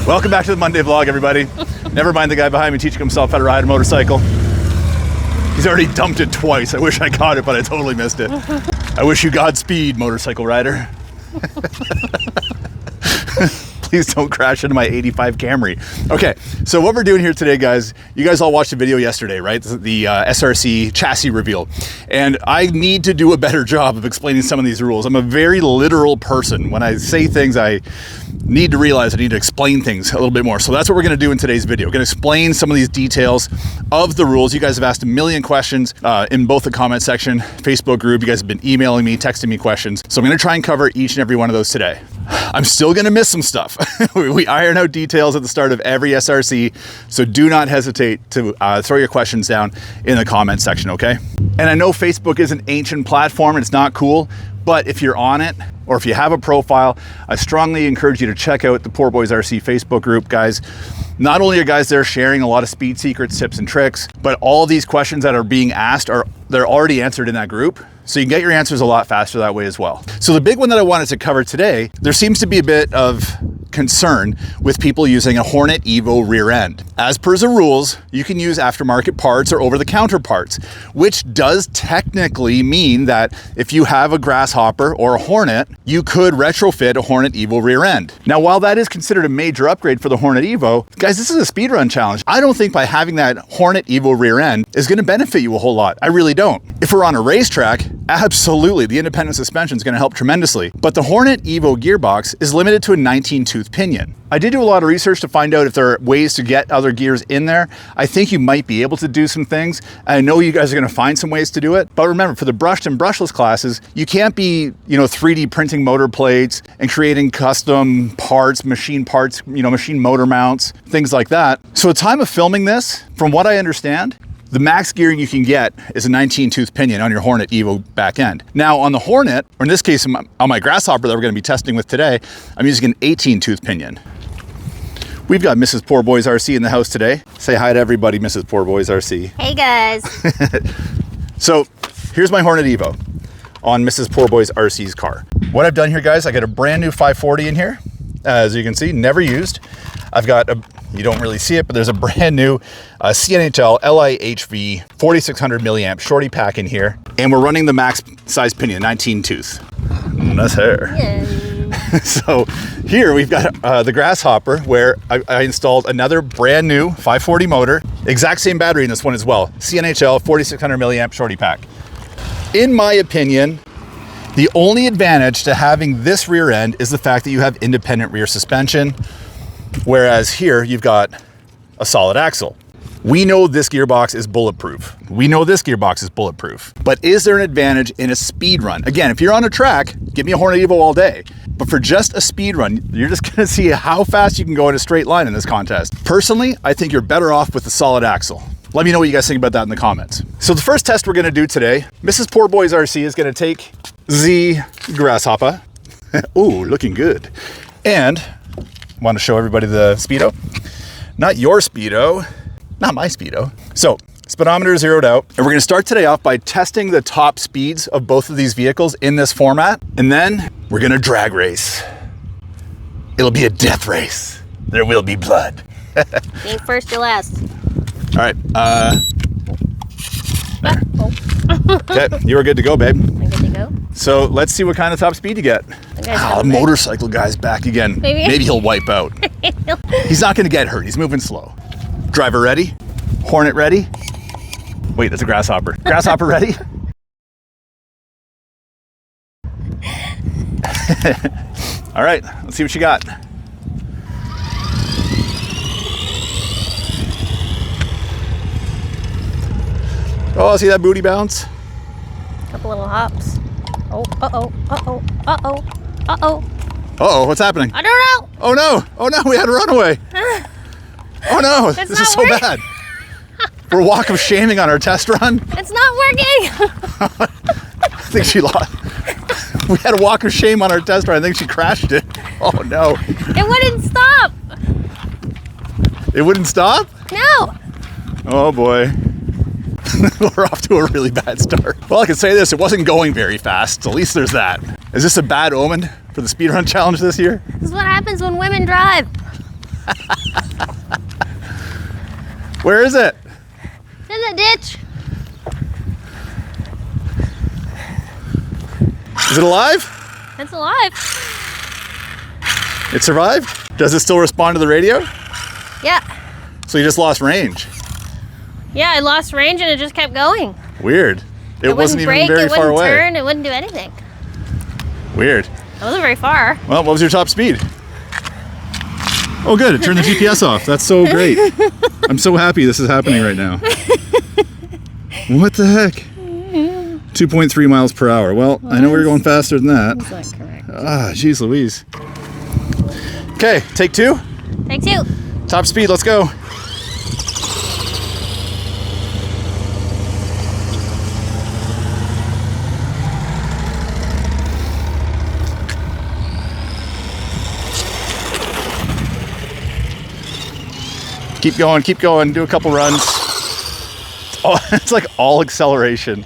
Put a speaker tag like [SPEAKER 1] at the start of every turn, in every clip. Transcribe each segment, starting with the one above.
[SPEAKER 1] Welcome back to the Monday vlog, everybody. Never mind the guy behind me teaching himself how to ride a motorcycle. He's already dumped it twice. I wish I caught it, but I totally missed it. I wish you Godspeed, motorcycle rider. Please don't crash into my 85 Camry. Okay, so what we're doing here today, guys, you guys all watched the video yesterday, right? The SRC chassis reveal. And I need to do a better job of explaining some of these rules. I'm a very literal person. When I say things, I need to realize I need to explain things a little bit more. So that's what we're gonna do in today's video. We're gonna explain some of these details of the rules. You guys have asked a million questions in both the comment section, Facebook group. You guys have been emailing me, texting me questions. So I'm gonna try and cover each and every one of those today. I'm still gonna miss some stuff. We iron out details at the start of every SRC, so do not hesitate to throw your questions down in the comment section, okay? And I know Facebook is an ancient platform and it's not cool, but if you're on it, or if you have a profile, I strongly encourage you to check out the Poor Boys RC Facebook group, guys. Not only are guys there sharing a lot of speed secrets, tips and tricks, but all of these questions that are being asked they're already answered in that group. So you can get your answers a lot faster that way as well. So the big one that I wanted to cover today, there seems to be a bit of concern with people using a Hornet Evo rear end. As per the rules, you can use aftermarket parts or over-the-counter parts, which does technically mean that if you have a Grasshopper or a Hornet, you could retrofit a Hornet Evo rear end. Now, while that is considered a major upgrade for the Hornet Evo, guys, this is a speedrun challenge. I don't think by having that Hornet Evo rear end is gonna benefit you a whole lot. I really don't. If we're on a racetrack, absolutely, the independent suspension is going to help tremendously. But the Hornet Evo gearbox is limited to a 19-tooth pinion. I did do a lot of research to find out if there are ways to get other gears in there. I think you might be able to do some things. I know you guys are going to find some ways to do it. But remember, for the brushed and brushless classes, you can't be, 3D printing motor plates and creating custom parts, machine motor mounts, things like that. So at the time of filming this, from what I understand, the max gearing you can get is a 19-tooth pinion on your Hornet Evo back end. Now on the Hornet, or in this case on my Grasshopper that we're going to be testing with today, I'm using an 18-tooth pinion. We've got Mrs. Poor Boys RC in the house today. Say hi to everybody, Mrs. Poor Boys RC.
[SPEAKER 2] Hey guys.
[SPEAKER 1] So here's my Hornet Evo on Mrs. Poor Boys RC's car. What I've done here, guys, I got a brand new 540 in here. As you can see, never used. I've got you don't really see it, but there's a brand new CNHL LIHV 4600 milliamp shorty pack in here. And we're running the max size pinion, 19 tooth. That's her. Yeah. So here we've got the Grasshopper where I installed another brand new 540 motor, exact same battery in this one as well. CNHL 4600 milliamp shorty pack. In my opinion, the only advantage to having this rear end is the fact that you have independent rear suspension. Whereas here you've got a solid axle. We know this gearbox is bulletproof. But is there an advantage in a speed run? Again, if you're on a track, give me a Hornet Evo all day. But for just a speed run, you're just gonna see how fast you can go in a straight line in this contest. Personally, I think you're better off with the solid axle. Let me know what you guys think about that in the comments. So the first test we're gonna do today, Mrs. Poor Boys RC is gonna take the Grasshopper. Ooh, looking good. And want to show everybody the speedo. Not your speedo, not my speedo. So speedometer is zeroed out, and we're going to start today off by testing the top speeds of both of these vehicles in this format, and then we're going to drag race. It'll be a death race. There will be blood.
[SPEAKER 2] Being first or last.
[SPEAKER 1] All right. There. Okay, you are good to go, babe.
[SPEAKER 2] I'm good to go.
[SPEAKER 1] So let's see what kind of top speed you get. The motorcycle guy's back again. Maybe he'll wipe out. He's not gonna get hurt, he's moving slow. Driver ready? Hornet ready? Wait, that's a Grasshopper. Grasshopper ready? All right, let's see what you got. Oh, see that booty bounce?
[SPEAKER 2] Couple little hops. Oh, uh-oh, uh-oh, uh-oh, uh-oh.
[SPEAKER 1] Uh-oh, what's happening?
[SPEAKER 2] I don't know.
[SPEAKER 1] Oh no, we had a runaway. Oh no, this is so bad. We're walk of shaming on our test run.
[SPEAKER 2] It's not working.
[SPEAKER 1] I think she lost. We had a walk of shame on our test run. I think she crashed it. Oh no.
[SPEAKER 2] It wouldn't stop.
[SPEAKER 1] It wouldn't stop?
[SPEAKER 2] No.
[SPEAKER 1] Oh boy. We're off to a really bad start. Well, I can say this, it wasn't going very fast. At least there's that. Is this a bad omen for the speedrun challenge this year?
[SPEAKER 2] This is what happens when women drive.
[SPEAKER 1] Where is it?
[SPEAKER 2] In the ditch.
[SPEAKER 1] Is it alive?
[SPEAKER 2] It's alive.
[SPEAKER 1] It survived? Does it still respond to the radio?
[SPEAKER 2] Yeah.
[SPEAKER 1] So you just lost range.
[SPEAKER 2] Yeah, I lost range and it just kept going.
[SPEAKER 1] Weird. It wasn't even
[SPEAKER 2] break,
[SPEAKER 1] very far away.
[SPEAKER 2] It wouldn't turn, it wouldn't do anything.
[SPEAKER 1] Weird.
[SPEAKER 2] It wasn't very far.
[SPEAKER 1] Well, what was your top speed? Oh good, it turned the GPS off. That's so great. I'm so happy this is happening right now. What the heck? 2.3 miles per hour. Well, I know we were going faster than that.
[SPEAKER 2] That's not correct.
[SPEAKER 1] Ah, jeez Louise. Okay, take 2.
[SPEAKER 2] Take 2.
[SPEAKER 1] Top speed, let's go. Keep going, do a couple runs. Oh, it's like all acceleration.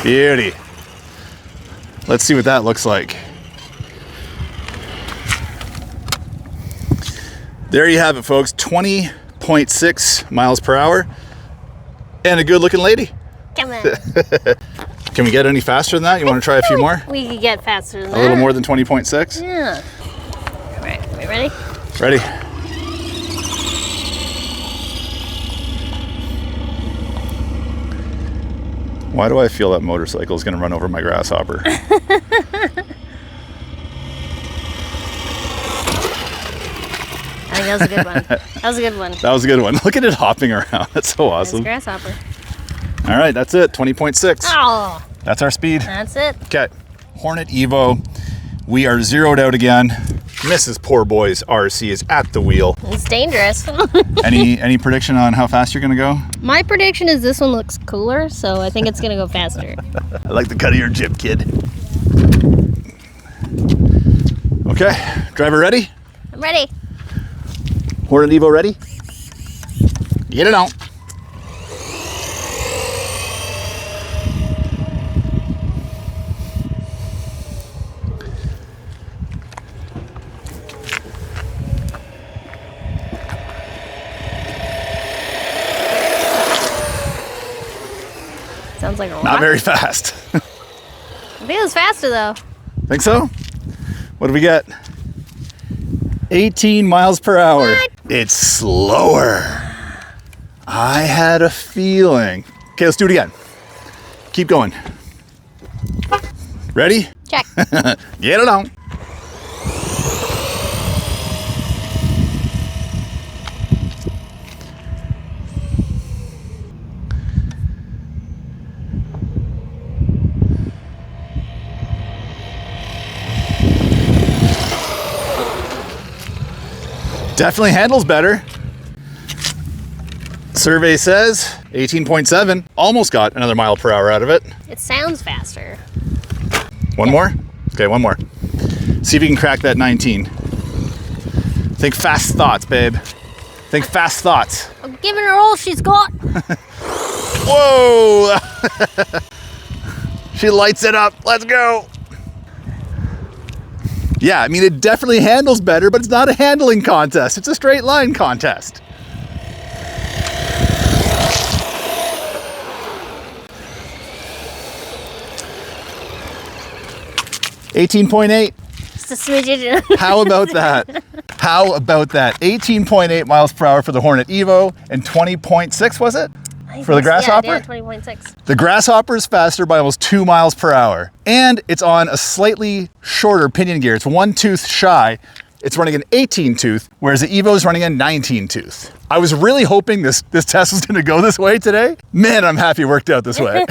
[SPEAKER 1] Beauty. Let's see what that looks like. There you have it, folks. 20.6 miles per hour. And a good looking lady.
[SPEAKER 2] Come on.
[SPEAKER 1] Can we get any faster than that? You want to try a few more?
[SPEAKER 2] We could get faster than that.
[SPEAKER 1] A little more than 20.6?
[SPEAKER 2] Yeah. All right, we ready?
[SPEAKER 1] Ready. Why do I feel that motorcycle is going to run over my Grasshopper?
[SPEAKER 2] I think that was a good one. That was a good one.
[SPEAKER 1] That was a good one. Look at it hopping around. That's so awesome.
[SPEAKER 2] That's Grasshopper.
[SPEAKER 1] All right, that's it. 20.6.
[SPEAKER 2] Oh,
[SPEAKER 1] That's our speed.
[SPEAKER 2] that's it.
[SPEAKER 1] Okay. Hornet Evo. We are zeroed out again. Mrs. Poor Boy's RC is at the wheel.
[SPEAKER 2] It's dangerous.
[SPEAKER 1] Any prediction on how fast you're going to go?
[SPEAKER 2] My prediction is this one looks cooler, so I think it's going to go faster.
[SPEAKER 1] I like the cut of your jib, kid. Okay. Driver ready?
[SPEAKER 2] I'm ready.
[SPEAKER 1] Hornet Evo ready? Get it on.
[SPEAKER 2] Sounds like a lot.
[SPEAKER 1] Not very fast.
[SPEAKER 2] I think it was faster though.
[SPEAKER 1] Think so? What do we get? 18 miles per hour.
[SPEAKER 2] What?
[SPEAKER 1] It's slower. I had a feeling. Okay, let's do it again. Keep going. Ready?
[SPEAKER 2] Check.
[SPEAKER 1] Get it on. Definitely handles better. Survey says 18.7. Almost got another mile per hour out of it.
[SPEAKER 2] It sounds faster.
[SPEAKER 1] One more? Okay, one more. See if you can crack that 19. Think fast thoughts, babe. Think fast thoughts.
[SPEAKER 2] I'm giving her all she's got.
[SPEAKER 1] Whoa! She lights it up. Let's go. Yeah, I mean, it definitely handles better, but it's not a handling contest. It's a straight line contest. $18.8.
[SPEAKER 2] Just a smidgen.
[SPEAKER 1] How about that? How about that? 18.8 miles per hour for the Hornet Evo and 20.6, was it? For the Grasshopper?
[SPEAKER 2] Yeah, 20.6.
[SPEAKER 1] The Grasshopper is faster by almost 2 miles per hour. And it's on a slightly shorter pinion gear. It's 1 tooth shy. It's running an 18 tooth, whereas the Evo is running a 19 tooth. I was really hoping this test was gonna go this way today. Man, I'm happy it worked out this way.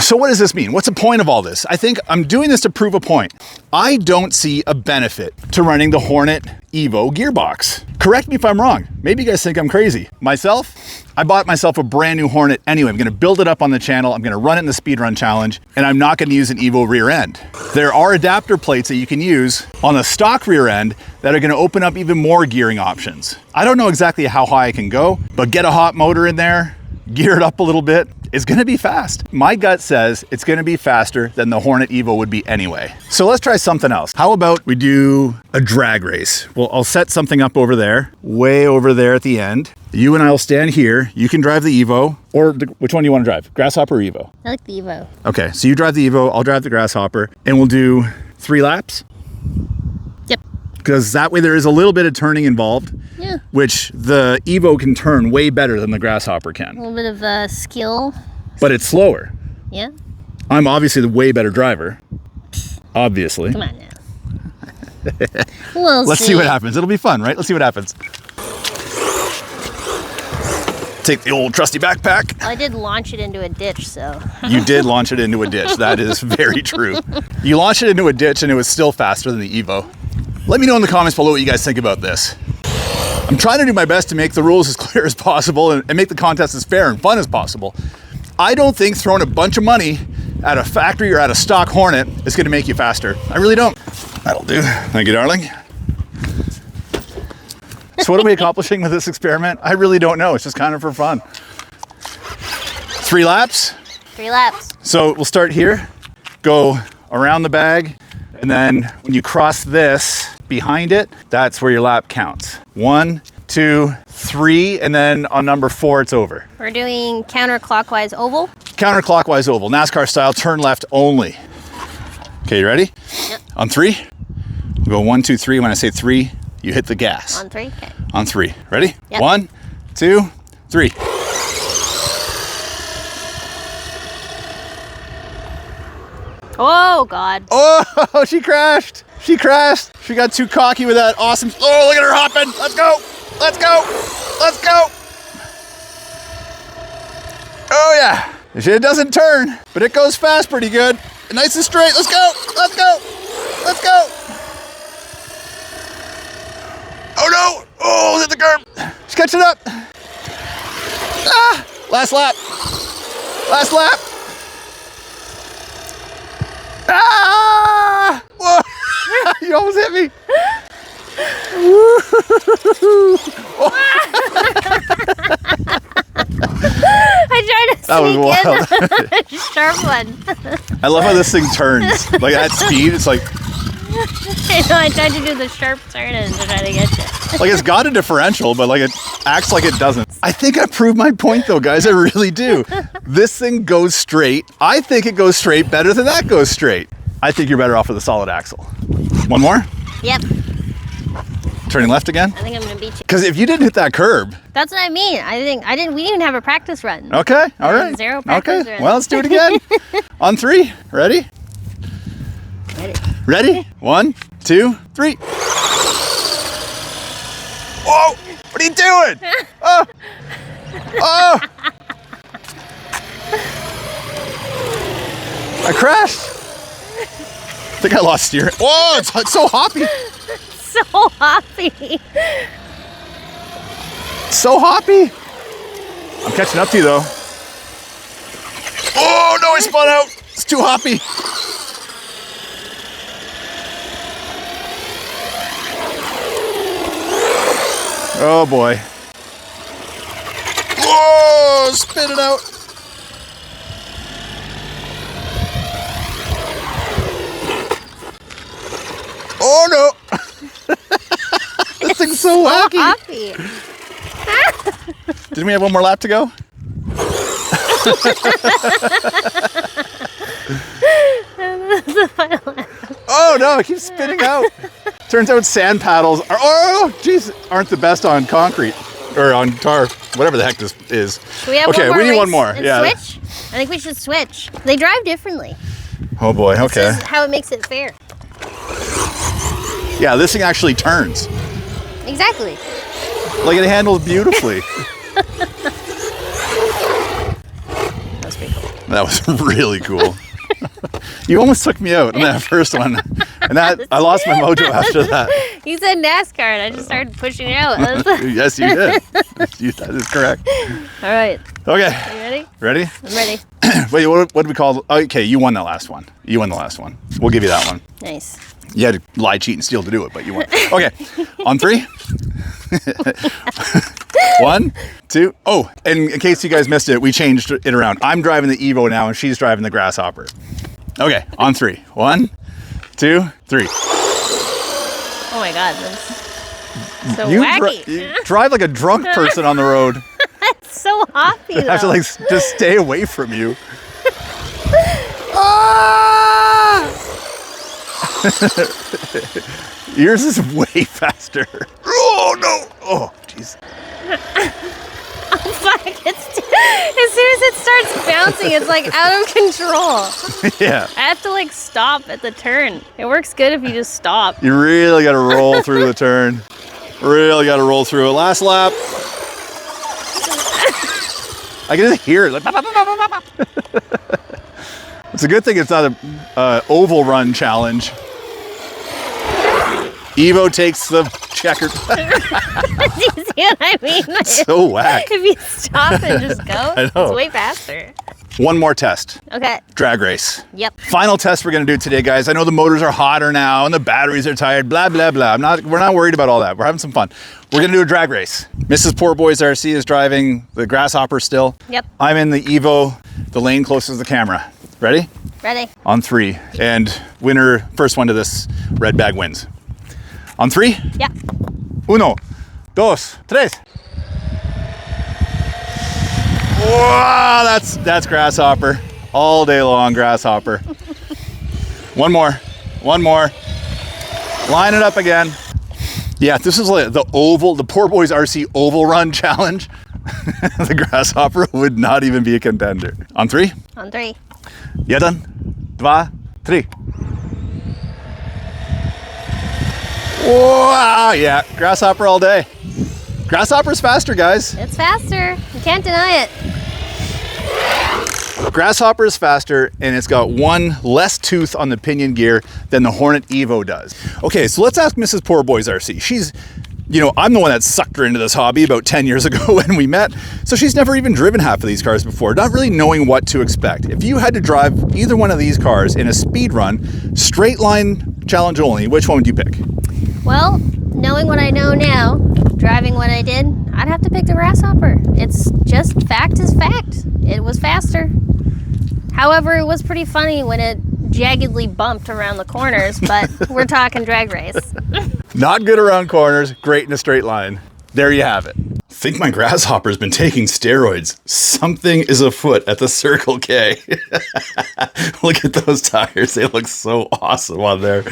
[SPEAKER 1] So what does this mean? What's the point of all this? I think I'm doing this to prove a point. I don't see a benefit to running the Hornet Evo gearbox. Correct me if I'm wrong. Maybe you guys think I'm crazy. Myself, I bought myself a brand new Hornet anyway. I'm gonna build it up on the channel. I'm gonna run it in the speedrun challenge, and I'm not gonna use an Evo rear end. There are adapter plates that you can use on the stock rear end that are gonna open up even more gearing options. I don't know exactly how high I can go, but get a hot motor in there, gear it up a little bit, it's gonna be fast. My gut says it's gonna be faster than the Hornet Evo would be anyway. So let's try something else. How about we do a drag race? Well, I'll set something up over there, way over there at the end. You and I will stand here. You can drive the Evo, or which one do you want to drive? Grasshopper or Evo?
[SPEAKER 2] I like the Evo.
[SPEAKER 1] Okay, so you drive the Evo, I'll drive the Grasshopper, and we'll do 3 laps.
[SPEAKER 2] Yep.
[SPEAKER 1] Because that way there is a little bit of turning involved,
[SPEAKER 2] Yeah.
[SPEAKER 1] which the Evo can turn way better than the Grasshopper
[SPEAKER 2] A
[SPEAKER 1] can.
[SPEAKER 2] little bit of skill.
[SPEAKER 1] But it's slower.
[SPEAKER 2] Yeah.
[SPEAKER 1] I'm obviously the way better driver. Obviously.
[SPEAKER 2] Come on now. We'll
[SPEAKER 1] Let's see what happens. It'll be fun, right? Let's see what happens. Take the old trusty backpack.
[SPEAKER 2] Well, I did launch it into a ditch, so.
[SPEAKER 1] You did launch it into a ditch. That is very true. You launched it into a ditch and it was still faster than the Evo. Let me know in the comments below what you guys think about this. I'm trying to do my best to make the rules as clear as possible and make the contest as fair and fun as possible. I don't think throwing a bunch of money at a factory or at a stock Hornet is gonna make you faster. I really don't. That'll do. Thank you, darling. So what are we accomplishing with this experiment? I really don't know. It's just kind of for fun. 3 laps.
[SPEAKER 2] 3 laps.
[SPEAKER 1] So we'll start here, go around the bag, and then when you cross this behind it, that's where your lap counts. 1, 2, 3, and then on number 4, it's over.
[SPEAKER 2] We're doing counterclockwise oval.
[SPEAKER 1] Counterclockwise oval, NASCAR style, turn left only. Okay, you ready?
[SPEAKER 2] Yep.
[SPEAKER 1] On 3, we'll go 1, 2, 3. When I say 3, you hit the gas.
[SPEAKER 2] On 3. Okay.
[SPEAKER 1] On 3. Ready?
[SPEAKER 2] Yep.
[SPEAKER 1] 1, 2, 3.
[SPEAKER 2] Oh, God.
[SPEAKER 1] Oh, she crashed. She crashed. She got too cocky with that awesome. Oh, look at her hopping. Let's go. Let's go. Let's go. Oh, yeah. It doesn't turn, but it goes fast pretty good. Nice and straight. Let's go. Let's go. Let's go. Oh, no. Oh, hit the curb. She's catching up. Ah, last lap. Last lap. Ah! Whoa. You almost hit me.
[SPEAKER 2] I tried to
[SPEAKER 1] That was
[SPEAKER 2] sneak
[SPEAKER 1] wild.
[SPEAKER 2] in a sharp one.
[SPEAKER 1] I love how this thing turns. Like at speed, it's like
[SPEAKER 2] I know, I tried to do the sharp turn and to try to get you.
[SPEAKER 1] it's got a differential, but like it acts like it doesn't. I think I proved my point though, guys. I really do. This thing goes straight. I think it goes straight better than that goes straight. I think you're better off with a solid axle. One more?
[SPEAKER 2] Yep.
[SPEAKER 1] Turning left again?
[SPEAKER 2] I think I'm gonna beat you.
[SPEAKER 1] Because if you didn't hit that curb.
[SPEAKER 2] That's what I mean. We didn't even have a practice run.
[SPEAKER 1] Okay, all right.
[SPEAKER 2] 0 practice
[SPEAKER 1] Okay,
[SPEAKER 2] run.
[SPEAKER 1] well, let's do it again. On 3, ready?
[SPEAKER 2] Ready.
[SPEAKER 1] Ready? 1, 2, 3. Whoa! What are you doing? Oh! Oh! I crashed. I think I lost steering. Whoa! It's so hoppy.
[SPEAKER 2] So hoppy.
[SPEAKER 1] So hoppy. I'm catching up to you though. Oh no! I spun out. It's too hoppy. Oh boy. Whoa, spit it out. Oh no. This thing's so wacky.
[SPEAKER 2] Hoppy.
[SPEAKER 1] Didn't we have one more lap to go? Oh no, it keeps spinning out. Turns out sand paddles are, oh geez, aren't the best on concrete or on tar, whatever the heck this is.
[SPEAKER 2] We have
[SPEAKER 1] Okay,
[SPEAKER 2] one more
[SPEAKER 1] we need
[SPEAKER 2] race
[SPEAKER 1] one more.
[SPEAKER 2] and
[SPEAKER 1] Yeah.
[SPEAKER 2] Switch? I think we should switch. They drive differently.
[SPEAKER 1] Oh boy, okay.
[SPEAKER 2] This is how it makes it fair.
[SPEAKER 1] Yeah, this thing actually turns.
[SPEAKER 2] Exactly.
[SPEAKER 1] Like it handles beautifully.
[SPEAKER 2] That was pretty cool.
[SPEAKER 1] That was really cool. You almost took me out in that first one. And that I lost my mojo after that.
[SPEAKER 2] You said NASCAR and I just started pushing it out.
[SPEAKER 1] Yes, you did. That is correct.
[SPEAKER 2] All right.
[SPEAKER 1] Okay.
[SPEAKER 2] Are you ready?
[SPEAKER 1] Ready?
[SPEAKER 2] I'm ready.
[SPEAKER 1] Wait, what do we call? Okay, you won that last one. You won the last one. We'll give you that one.
[SPEAKER 2] Nice.
[SPEAKER 1] You had to lie, cheat, and steal to do it, but you won. Okay, on 3. 1, 2. Oh, and in case you guys missed it, we changed it around. I'm driving the Evo now, and she's driving the Grasshopper. Okay, on 3. 1, 2, 3.
[SPEAKER 2] Oh my God, that's so
[SPEAKER 1] You
[SPEAKER 2] wacky.
[SPEAKER 1] drive like a drunk person on the road.
[SPEAKER 2] It's so hoppy, though.
[SPEAKER 1] I have to like just stay away from you. Yours is way faster. Oh no! Oh jeez.
[SPEAKER 2] Oh fuck! As soon as it starts bouncing, it's like out of control.
[SPEAKER 1] Yeah.
[SPEAKER 2] I have to like stop at the turn. It works good if you just stop.
[SPEAKER 1] You really got to roll through the turn. Really got to roll through it. Last lap. I can just hear it. Like, it's a good thing it's not a oval run challenge. Evo takes the checker.
[SPEAKER 2] Do you see what I mean?
[SPEAKER 1] So whack.
[SPEAKER 2] If you stop and just go,
[SPEAKER 1] I know.
[SPEAKER 2] it's way faster.
[SPEAKER 1] One more test.
[SPEAKER 2] Okay.
[SPEAKER 1] Drag race.
[SPEAKER 2] Yep.
[SPEAKER 1] Final test we're gonna do today, guys. I know the motors are hotter now and the batteries are tired, blah, blah, blah. We're not worried about all that. We're having some fun. We're gonna do a drag race. Mrs. Poor Boys RC is driving the Grasshopper still.
[SPEAKER 2] Yep.
[SPEAKER 1] I'm in the Evo, the lane closest to the camera. Ready?
[SPEAKER 2] Ready.
[SPEAKER 1] On 3. And first one to this red bag wins. On 3?
[SPEAKER 2] Yeah.
[SPEAKER 1] 1, 2, 3. Wow, that's Grasshopper. All day long, Grasshopper. One more. Line it up again. Yeah, this is like the Poor Boys RC oval run challenge. The Grasshopper would not even be a contender. On 3?
[SPEAKER 2] On 3.
[SPEAKER 1] 1, 2, 3. Wow, yeah, Grasshopper all day. Grasshopper's faster, guys.
[SPEAKER 2] It's faster. You can't deny it.
[SPEAKER 1] Grasshopper is faster, and it's got one less tooth on the pinion gear than the Hornet Evo does. Okay, so let's ask Mrs. Poor Boys RC. She's, I'm the one that sucked her into this hobby about 10 years ago when we met. So she's never even driven half of these cars before, not really knowing what to expect. If you had to drive either one of these cars in a speed run, straight line challenge only, which one would you pick?
[SPEAKER 2] Well, knowing what I know now, driving what I did, I'd have to pick the Grasshopper. It's just fact is fact. It was faster. However, it was pretty funny when it jaggedly bumped around the corners, but we're talking drag race.
[SPEAKER 1] Not good around corners, great in a straight line. There you have it. I think my Grasshopper's been taking steroids. Something is afoot at the Circle K. Look at those tires. They look so awesome on there.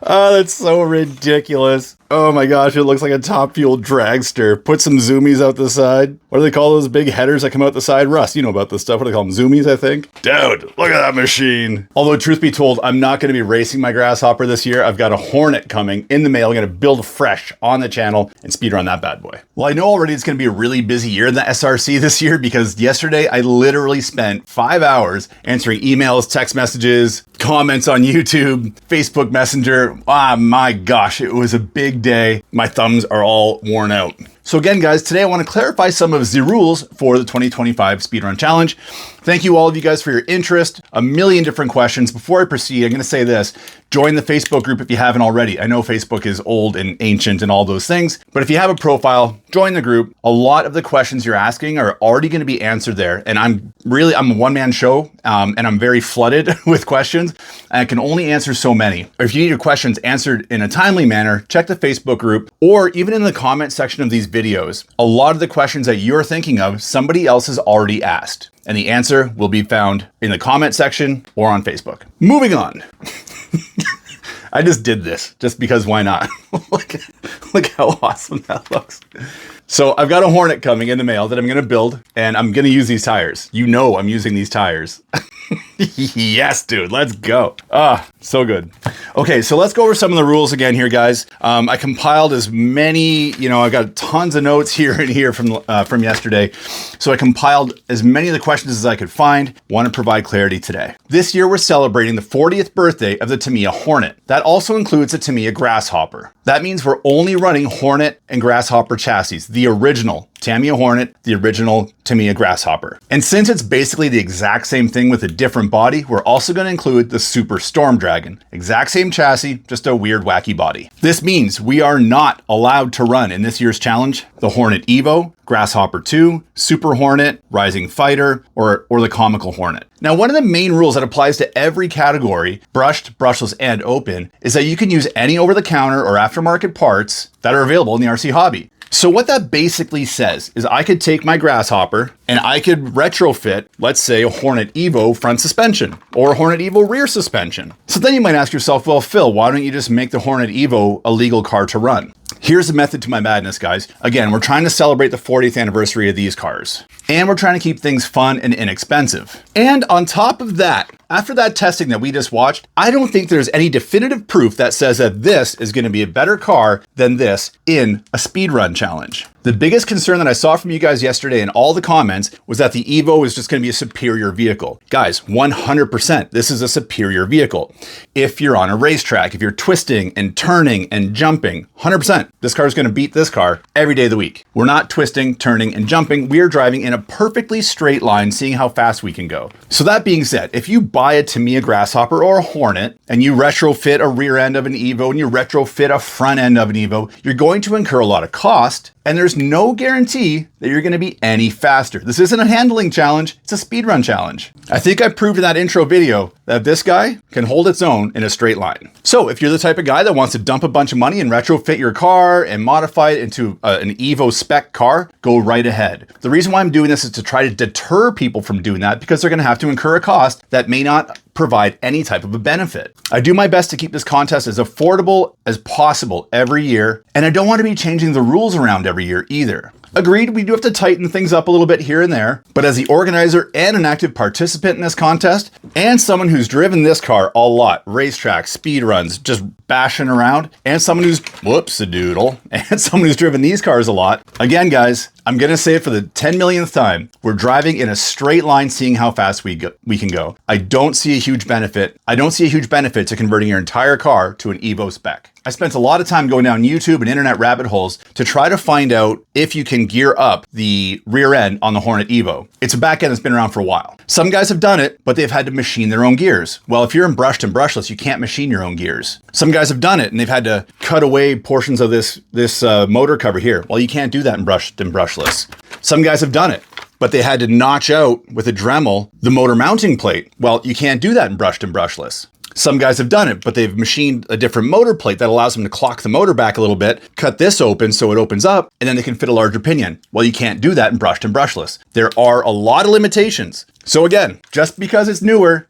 [SPEAKER 1] Oh, that's so ridiculous. Oh my gosh, it looks like a top fuel dragster. Put some zoomies out the side. What do they call those big headers that come out the side? Russ, you know about this stuff. What do they call them? Zoomies, I think. Dude, look at that machine. Although, truth be told, I'm not going to be racing my Grasshopper this year. I've got a Hornet coming in the mail. I'm going to build fresh on the channel and speedrun that bad boy. Well, I know already it's going to be a really busy year in the SRC this year because yesterday I literally spent 5 hours answering emails, text messages, comments on YouTube, Facebook Messenger. Ah, my gosh, it was a big day. My thumbs are all worn out. So again, guys, today I want to clarify some of the rules for the 2025 Speedrun Challenge. Thank you all of you guys for your interest. A million different questions. Before I proceed, I'm going to say this. Join the Facebook group if you haven't already. I know Facebook is old and ancient and all those things, but if you have a profile, join the group. A lot of the questions you're asking are already going to be answered there. And I'm a one-man show, and I'm very flooded with questions. And I can only answer so many. If you need your questions answered in a timely manner, check the Facebook group, or even in the comment section of these videos. A lot of the questions that you're thinking of, somebody else has already asked. And the answer will be found in the comment section or on Facebook. Moving on. I just did this just because why not? Look how awesome that looks. So I've got a Hornet coming in the mail that I'm going to build, and I'm going to use these tires. You know I'm using these tires. Yes, dude, let's go. Ah, so good. Okay, so let's go over some of the rules again here, guys. I compiled as many, I got tons of notes here and here from yesterday. So I compiled as many of the questions as I could find. Want to provide clarity today. This year, we're celebrating the 40th birthday of the Tamiya Hornet. That also includes the Tamiya Grasshopper. That means we're only running Hornet and Grasshopper chassis, the original Tamiya Hornet, the original Tamiya Grasshopper. And since it's basically the exact same thing with a different body, we're also going to include the Super Storm Dragon. Exact same chassis, just a weird, wacky body. This means we are not allowed to run in this year's challenge the Hornet Evo, Grasshopper 2, Super Hornet, Rising Fighter, or the Comical Hornet. Now, one of the main rules that applies to every category, brushed, brushless, and open, is that you can use any over-the-counter or aftermarket parts that are available in the RC hobby. So what that basically says is I could take my Grasshopper and I could retrofit, let's say, a Hornet Evo front suspension or a Hornet Evo rear suspension. So then you might ask yourself, well, Phil, why don't you just make the Hornet Evo a legal car to run? Here's the method to my madness, guys. Again, we're trying to celebrate the 40th anniversary of these cars. And we're trying to keep things fun and inexpensive. And on top of that, after that testing that we just watched, I don't think there's any definitive proof that says that this is going to be a better car than this in a speedrun challenge. The biggest concern that I saw from you guys yesterday in all the comments was that the Evo is just going to be a superior vehicle. Guys, 100%, this is a superior vehicle. If you're on a racetrack, if you're twisting and turning and jumping, 100%, this car is going to beat this car every day of the week. We're not twisting, turning, and jumping. We are driving in a perfectly straight line, seeing how fast we can go. So that being said, if you buy a Tamiya Grasshopper or a Hornet and you retrofit a rear end of an Evo and you retrofit a front end of an Evo, you're going to incur a lot of cost. And there's no guarantee that you're going to be any faster. This isn't a handling challenge, it's a speedrun challenge. I think I proved in that intro video that this guy can hold its own in a straight line. So if you're the type of guy that wants to dump a bunch of money and retrofit your car and modify it into an Evo spec car, go right ahead. The reason why I'm doing this is to try to deter people from doing that because they're going to have to incur a cost that may not provide any type of a benefit. I do my best to keep this contest as affordable as possible every year, and I don't want to be changing the rules around every year either. Agreed, we do have to tighten things up a little bit here and there, but as the organizer and an active participant in this contest, and someone who's driven this car a lot, racetracks, speed runs, just bashing around, and someone who's, whoops-a-doodle, and someone who's driven these cars a lot, again, guys, I'm gonna say it for the 10 millionth time, we're driving in a straight line seeing how fast we can go. I don't see a huge benefit. I don't see a huge benefit to converting your entire car to an Evo spec. I spent a lot of time going down YouTube and internet rabbit holes to try to find out if you can gear up the rear end on the Hornet Evo. It's a back end that's been around for a while. Some guys have done it, but they've had to machine their own gears. Well, if you're in brushed and brushless, you can't machine your own gears. Some guys have done it and they've had to cut away portions of this motor cover here. Well, you can't do that in brushed and brushless. Some guys have done it, but they had to notch out with a Dremel the motor mounting plate. Well, you can't do that in brushed and brushless. Some guys have done it, but they've machined a different motor plate that allows them to clock the motor back a little bit, cut this open so it opens up, and then they can fit a larger pinion. Well, you can't do that in brushed and brushless. There are a lot of limitations. So again, just because it's newer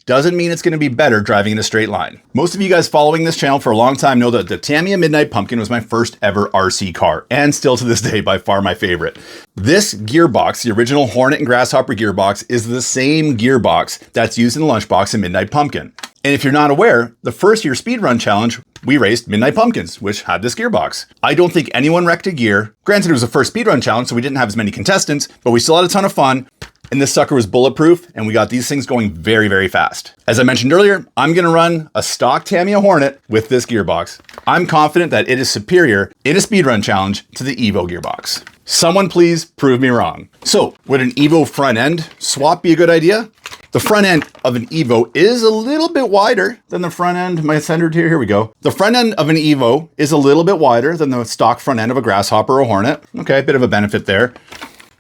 [SPEAKER 1] doesn't mean it's going to be better driving in a straight line. Most of you guys following this channel for a long time know that the Tamiya Midnight Pumpkin was my first ever RC car, and still to this day by far my favorite. This gearbox, the original Hornet and Grasshopper gearbox, is the same gearbox that's used in the lunchbox in Midnight Pumpkin. And if you're not aware, the first year speedrun challenge, we raced Midnight Pumpkins, which had this gearbox. I don't think anyone wrecked a gear. Granted, it was the first speedrun challenge, so we didn't have as many contestants, but we still had a ton of fun. And this sucker was bulletproof, and we got these things going very, very fast. As I mentioned earlier, I'm gonna run a stock Tamiya Hornet with this gearbox. I'm confident that it is superior in a speedrun challenge to the Evo gearbox. Someone please prove me wrong. So, would an Evo front end swap be a good idea? The front end of an Evo is a little bit wider than the front end. My centered here we go. The front end of an Evo is a little bit wider than the stock front end of a Grasshopper or Hornet. Okay, a bit of a benefit there.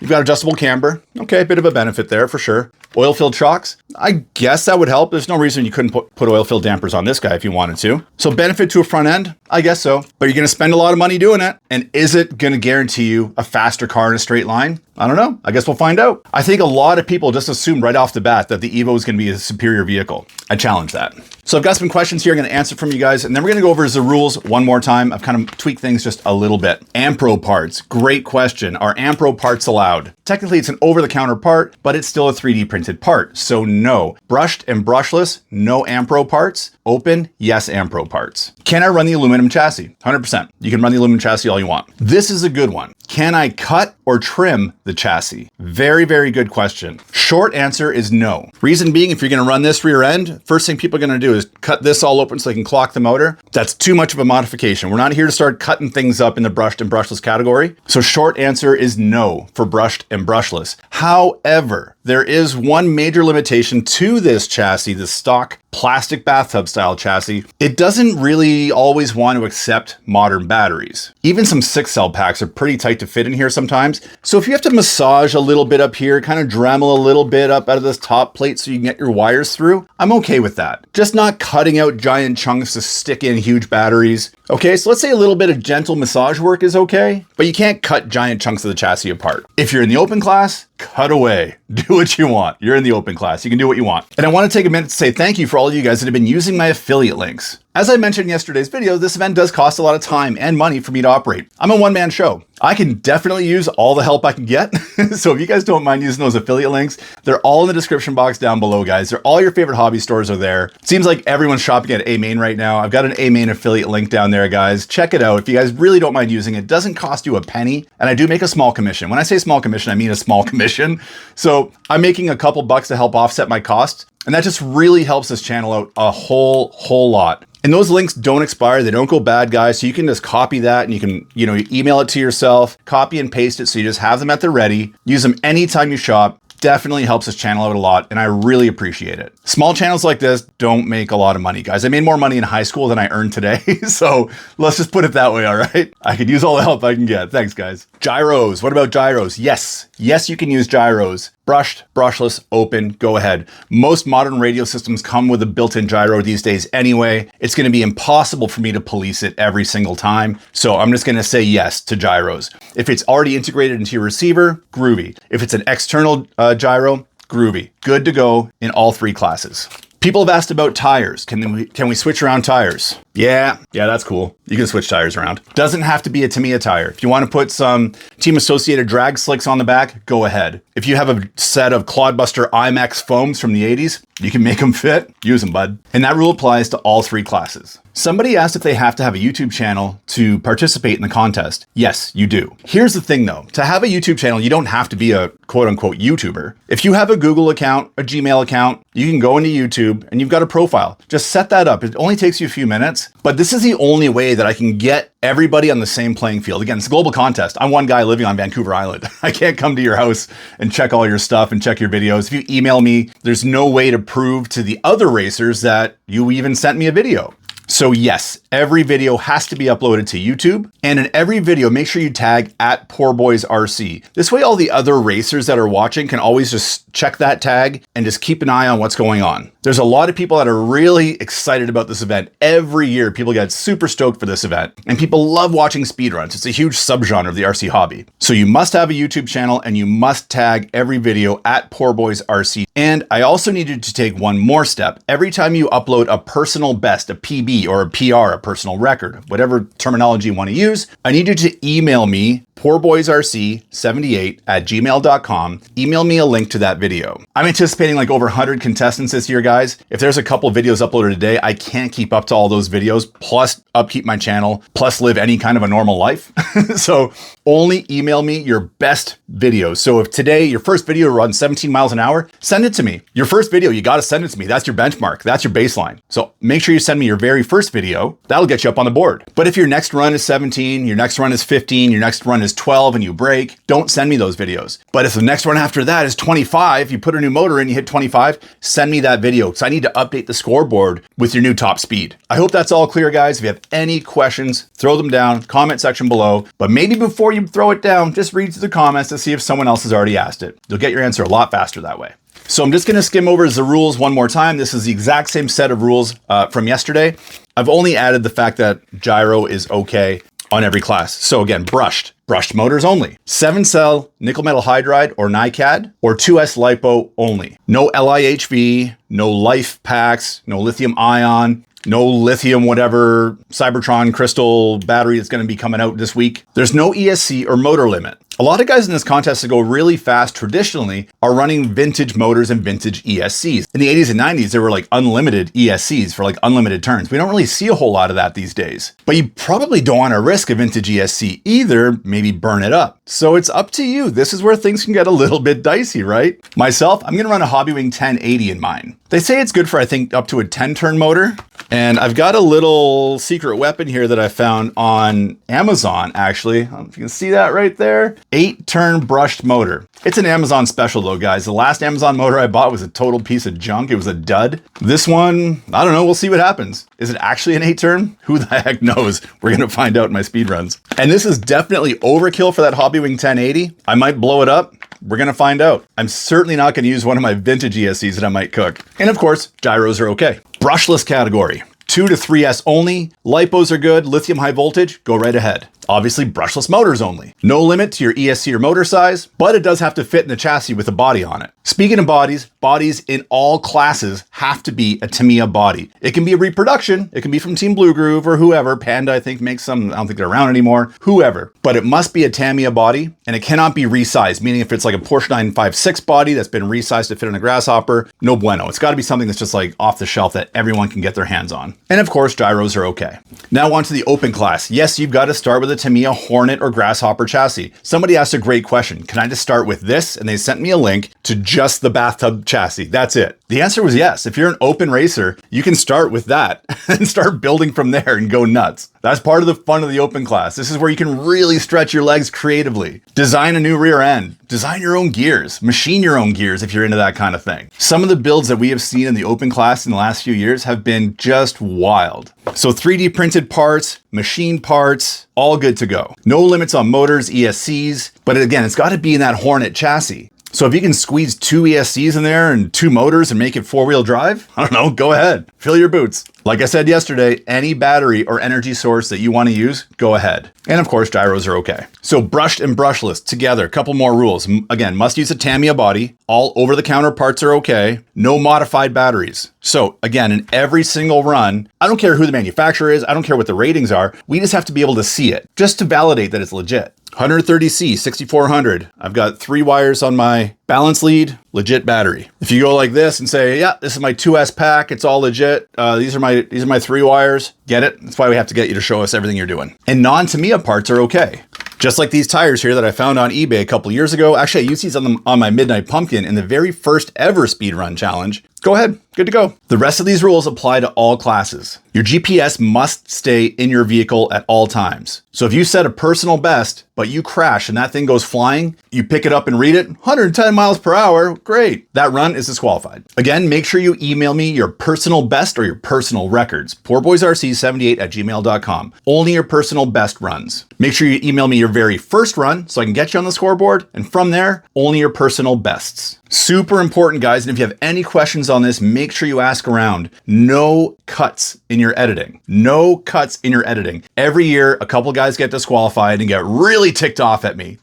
[SPEAKER 1] You've got adjustable camber. Okay, a bit of a benefit there for sure. Oil-filled shocks. I guess that would help. There's no reason you couldn't put oil-filled dampers on this guy if you wanted to. So benefit to a front end? I guess so. But you're going to spend a lot of money doing it. And is it going to guarantee you a faster car in a straight line? I don't know. I guess we'll find out. I think a lot of people just assume right off the bat that the Evo is going to be a superior vehicle. I challenge that. So I've got some questions here I'm going to answer from you guys, and then we're going to go over the rules one more time. I've kind of tweaked things just a little bit. Ampro parts. Great question. Are Ampro parts allowed? Technically, it's an over-the-counter part, but it's still a 3D printed part. So no. Brushed and brushless, no Ampro parts. Open, yes Ampro parts. Can I run the aluminum chassis? 100%. You can run the aluminum chassis all you want. This is a good one. Can I cut or trim the chassis? Very, very good question. Short answer is no. Reason being, if you're gonna run this rear end, first thing people are gonna do is cut this all open so they can clock the motor. That's too much of a modification. We're not here to start cutting things up in the brushed and brushless category. So short answer is no for brushed and brushless. However, there is one major limitation to this chassis, the stock plastic bathtub style chassis. It doesn't really always want to accept modern batteries. Even some 6-cell packs are pretty tight to fit in here sometimes. So if you have to massage a little bit up here, kind of Dremel a little bit up out of this top plate so you can get your wires through, I'm okay with that. Just not cutting out giant chunks to stick in huge batteries. Okay, so let's say a little bit of gentle massage work is okay, but you can't cut giant chunks of the chassis apart. If you're in the open class, cut away. Do what you want. You're in the open class. You can do what you want. And I want to take a minute to say thank you for all of you guys that have been using my affiliate links. As I mentioned in yesterday's video, this event does cost a lot of time and money for me to operate. I'm a one-man show. I can definitely use all the help I can get. So if you guys don't mind using those affiliate links, they're all in the description box down below, guys. They're all your favorite hobby stores are there. It seems like everyone's shopping at A-Main right now. I've got an A-Main affiliate link down there, guys. Check it out. If you guys really don't mind using it, it doesn't cost you a penny. And I do make a small commission. When I say small commission, I mean a small commission. So I'm making a couple bucks to help offset my costs. And that just really helps this channel out a whole lot. And those links don't expire. They don't go bad, guys. So you can just copy that and you can, email it to yourself, copy and paste it. So you just have them at the ready, use them anytime you shop. Definitely helps this channel out a lot, and I really appreciate it. Small channels like this don't make a lot of money, guys. I made more money in high school than I earned today, so let's just put it that way, all right? I could use all the help I can get. Thanks, guys. Gyros. What about gyros? Yes, you can use gyros. Brushed, brushless, open, go ahead. Most modern radio systems come with a built-in gyro these days anyway. It's gonna be impossible for me to police it every single time. So I'm just gonna say yes to gyros. If it's already integrated into your receiver, groovy. If it's an external gyro, groovy. Good to go in all three classes. People have asked about tires. Can we switch around tires? Yeah, that's cool. You can switch tires around. Doesn't have to be a Tamiya tire. If you want to put some Team Associated drag slicks on the back, go ahead. If you have a set of Clodbuster IMAX foams from the 80s, you can make them fit. Use them, bud. And that rule applies to all three classes. Somebody asked if they have to have a YouTube channel to participate in the contest. Yes, you do. Here's the thing though, to have a YouTube channel, you don't have to be a quote unquote YouTuber. If you have a Google account, a Gmail account, you can go into YouTube and you've got a profile. Just set that up. It only takes you a few minutes, but this is the only way that I can get everybody on the same playing field. Again, it's a global contest. I'm one guy living on Vancouver Island. I can't come to your house and check all your stuff and check your videos. If you email me, there's no way to prove to the other racers that you even sent me a video. So yes, every video has to be uploaded to YouTube, and in every video, make sure you tag @PoorBoysRC. This way, all the other racers that are watching can always just check that tag and just keep an eye on what's going on. There's a lot of people that are really excited about this event. Every year, people get super stoked for this event, and people love watching speedruns. It's a huge subgenre of the RC hobby. So you must have a YouTube channel, and you must tag every video @PoorBoysRC. And I also need you to take one more step. Every time you upload a personal best, a PB or a PR, a personal record, whatever terminology you want to use, I need you to email me, PoorBoysRC78@gmail.com. Email me a link to that video. I'm anticipating like over 100 contestants this year, guys. If there's a couple videos uploaded a day, I can't keep up to all those videos, plus upkeep my channel, plus live any kind of a normal life. So only email me your best videos. So if today your first video runs 17 miles an hour, send it to me. Your first video, you got to send it to me. That's your benchmark. That's your baseline. So make sure you send me your very first video. That'll get you up on the board. But if your next run is 17, your next run is 15, your next run is 12 and you break, don't send me those videos. But if the next one after that is 25, you put a new motor in, you hit 25, send me that video because I need to update the scoreboard with your new top speed. I hope that's all clear, guys. If you have any questions, throw them down, comment section below. But maybe before you throw it down, just read through the comments to see if someone else has already asked it. You'll get your answer a lot faster that way. So I'm just going to skim over the rules one more time. This is the exact same set of rules from yesterday. I've only added the fact that gyro is okay on every class. So again, brushed motors only. 7-cell nickel metal hydride or NiCad or 2S LiPo only. No LiHV, no life packs, no lithium ion. no lithium, whatever, Cybertron crystal battery that's going to be coming out this week. There's no ESC or motor limit. A lot of guys in this contest that go really fast traditionally are running vintage motors and vintage ESCs. In the 80s and 90s, there were like unlimited ESCs for like unlimited turns. We don't really see a whole lot of that these days. But you probably don't want to risk a vintage ESC either, maybe burn it up. So it's up to you. This is where things can get a little bit dicey, right? Myself, I'm going to run a Hobbywing 1080 in mine. They say it's good for, I think, up to a 10-turn motor. And I've got a little secret weapon here that I found on Amazon, actually. I don't know if you can see that right there. 8-turn brushed motor. It's an Amazon special though, guys. The last Amazon motor I bought was a total piece of junk. It was a dud. This one, I don't know. We'll see what happens. Is it actually an 8-turn? Who the heck knows? We're going to find out in my speed runs. And this is definitely overkill for that Hobbywing 1080. I might blow it up. We're going to find out. I'm certainly not going to use one of my vintage ESCs that I might cook. And of course, gyros are okay. Brushless category. 2 to 3S only. Lipos are good. Lithium high voltage, go right ahead. Obviously, brushless motors only. No limit to your ESC or motor size, but it does have to fit in the chassis with a body on it. Speaking of bodies, bodies in all classes have to be a Tamiya body. It can be a reproduction. It can be from Team Blue Groove or whoever. Panda, I think, makes some. I don't think they're around anymore. Whoever. But it must be a Tamiya body, and it cannot be resized, meaning if it's like a Porsche 956 body that's been resized to fit on a Grasshopper, no bueno. It's got to be something that's just like off the shelf that everyone can get their hands on. And of course, gyros are okay. Now on to the open class. Yes, you've got to start with a Tamiya Hornet or Grasshopper chassis. Somebody asked a great question. Can I just start with this? And they sent me a link to just the bathtub chassis. That's it. The answer was yes. If you're an open racer, you can start with that and start building from there and go nuts. That's part of the fun of the open class. This is where you can really stretch your legs creatively. Design a new rear end. Design your own gears. Machine your own gears if you're into that kind of thing. Some of the builds that we have seen in the open class in the last few years have been just wild. So 3D printed parts, machine parts, all good to go. No limits on motors, ESCs, but again, it's got to be in that Hornet chassis. So if you can squeeze 2 ESCs in there and 2 motors and make it 4-wheel drive, I don't know, go ahead, fill your boots. Like I said yesterday, any battery or energy source that you want to use, go ahead. And of course, gyros are okay. So brushed and brushless together, a couple more rules. Again, must use a Tamiya body. All over-the-counter parts are okay. No modified batteries. So again, in every single run, I don't care who the manufacturer is. I don't care what the ratings are. We just have to be able to see it just to validate that it's legit. 130C, 6400. I've got 3 wires on my balance lead, legit battery. If you go like this and say, yeah, this is my 2S pack, it's all legit. These are my 3 wires. Get it? That's why we have to get you to show us everything you're doing. And non-Tamiya parts are okay. Just like these tires here that I found on eBay a couple years ago. Actually, I used these on my Midnight Pumpkin in the very first ever speed run challenge. Go ahead, good to go. The rest of these rules apply to all classes. Your GPS must stay in your vehicle at all times. So if you set a personal best, but you crash and that thing goes flying, you pick it up and read it, 110 miles per hour, great. That run is disqualified. Again, make sure you email me your personal best or your personal records. poorboysrc78@gmail.com. Only your personal best runs. Make sure you email me your very first run so I can get you on the scoreboard. And from there, only your personal bests. Super important, guys. And if you have any questions on this, make sure you ask around. No cuts in your editing. No cuts in your editing. Every year, a couple guys get disqualified and get really ticked off at me.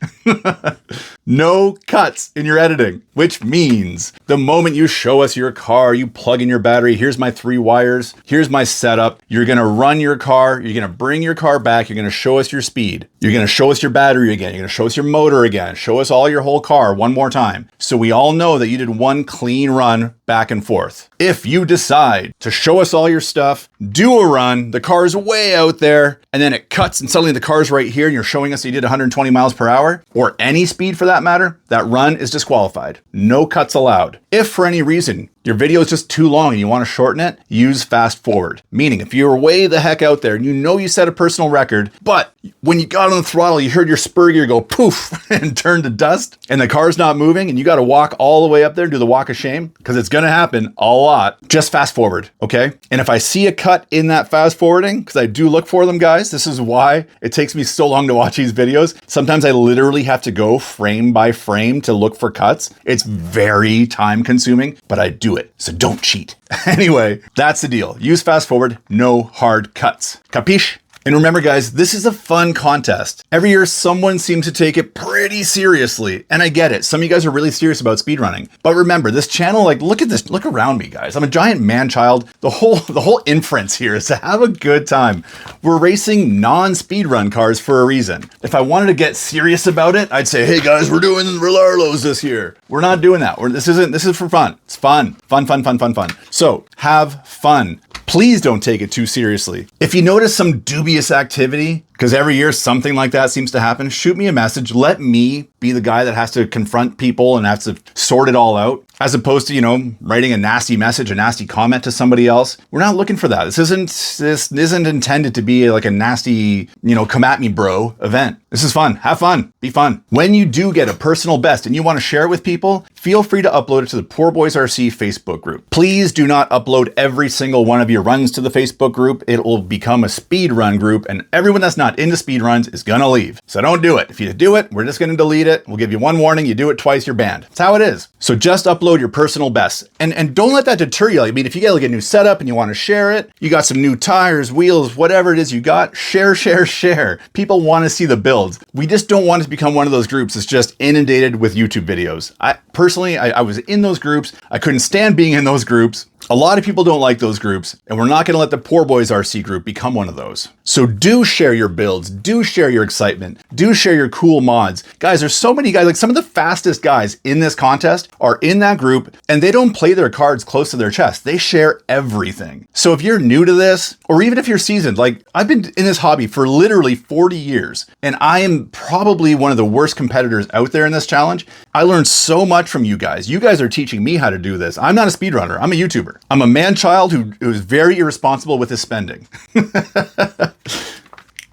[SPEAKER 1] No cuts in your editing, which means the moment you show us your car, you plug in your battery, here's my 3 wires, here's my setup, you're gonna run your car, you're gonna bring your car back, you're gonna show us your speed, you're gonna show us your battery again, you're gonna show us your motor again, show us all your whole car one more time. So we all know that you did one clean run back and forth. If you decide to show us all your stuff, do a run, the car's way out there, and then it cuts and suddenly the car's right here and you're showing us that you did 120 miles per hour, or any speed for that matter, that run is disqualified. No cuts allowed. If for any reason your video is just too long and you want to shorten it, use fast forward. Meaning if you're way the heck out there and you know you set a personal record, but when you got on the throttle, you heard your spur gear go poof and turn to dust and the car's not moving and you got to walk all the way up there and do the walk of shame, because it's going to happen a lot. Just fast forward, okay? And if I see a cut in that fast forwarding, because I do look for them, guys, this is why it takes me so long to watch these videos. Sometimes I literally have to go frame by frame to look for cuts. It's very time consuming, but I do it. So don't cheat. Anyway, that's the deal. Use fast forward, no hard cuts. Capiche? And remember guys, this is a fun contest. Every year someone seems to take it pretty seriously. And I get it. Some of you guys are really serious about speedrunning. But remember, this channel, like look at this, look around me guys. I'm a giant man-child. The whole inference here is to have a good time. We're racing non-speedrun cars for a reason. If I wanted to get serious about it, I'd say, hey guys, we're doing Rularlos this year. We're not doing that. This is for fun. It's fun. Fun. So have fun. Please don't take it too seriously. If you notice some dubious activity, because every year something like that seems to happen, shoot me a message. Let me be the guy that has to confront people and has to sort it all out, as opposed to, you know, writing a nasty message, a nasty comment to somebody else. We're not looking for that. This isn't intended to be like a nasty, you know, come at me bro event. This is fun. Have fun. Be fun. When you do get a personal best and you want to share it with people, feel free to upload it to the Poor Boys RC Facebook group. Please do not upload every single one of your runs to the Facebook group. It will become a speed run group and everyone that's not into speed runs is gonna leave. So don't do it. If you do it, we're just gonna delete it. We'll give you one warning. You do it twice, you're banned. That's how it is. So just upload your personal best and don't let that deter you. I mean, if you get like a new setup and you want to share it, you got some new tires, wheels, whatever it is you got, share. People want to see the builds. We just don't want it to become one of those groups that's just inundated with YouTube videos. I was in those groups. I couldn't stand being in those groups. A lot of people don't like those groups, and we're not going to let the Poor Boys RC group become one of those. So do share your builds, do share your excitement, do share your cool mods. Guys, there's so many guys, like some of the fastest guys in this contest are in that group, and they don't play their cards close to their chest. They share everything. So if you're new to this, or even if you're seasoned, like I've been in this hobby for literally 40 years, and I am probably one of the worst competitors out there in this challenge. I learned so much from you guys. You guys are teaching me how to do this. I'm not a speedrunner. I'm a YouTuber. I'm a man-child who is very irresponsible with his spending.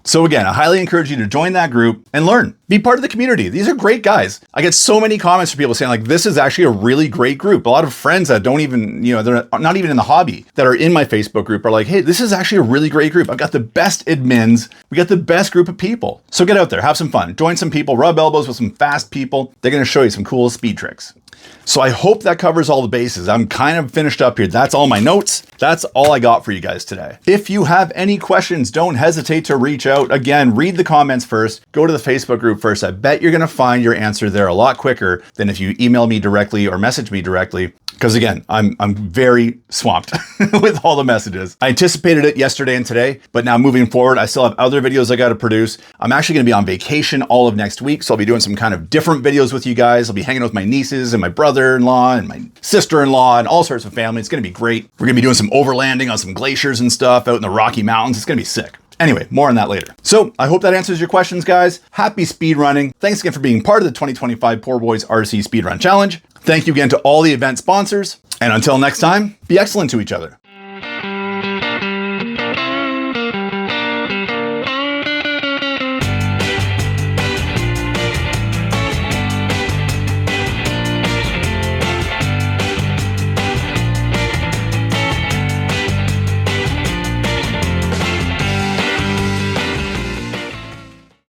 [SPEAKER 1] So again, I highly encourage you to join that group and learn. Be part of the community. These are great guys. I get so many comments from people saying like, this is actually a really great group. A lot of friends that don't even, you know, they're not even in the hobby that are in my Facebook group are like, hey, this is actually a really great group. I've got the best admins. We got the best group of people. So get out there, have some fun, join some people, rub elbows with some fast people. They're going to show you some cool speed tricks. So I hope that covers all the bases. I'm kind of finished up here. That's all my notes. That's all I got for you guys today. If you have any questions, don't hesitate to reach out. Again, read the comments first. Go to the Facebook group first. I bet you're going to find your answer there a lot quicker than if you email me directly or message me directly. Because again, I'm very swamped with all the messages. I anticipated it yesterday and today, but now moving forward, I still have other videos I got to produce. I'm actually going to be on vacation all of next week. So I'll be doing some kind of different videos with you guys. I'll be hanging out with my nieces and my brother-in-law and my sister-in-law and all sorts of family. It's going to be great. We're going to be doing some overlanding on some glaciers and stuff out in the Rocky Mountains. It's going to be sick. Anyway, more on that later. So I hope that answers your questions, guys. Happy speedrunning. Thanks again for being part of the 2025 Poor Boys RC Speedrun Challenge. Thank you again to all the event sponsors. And until next time, be excellent to each other.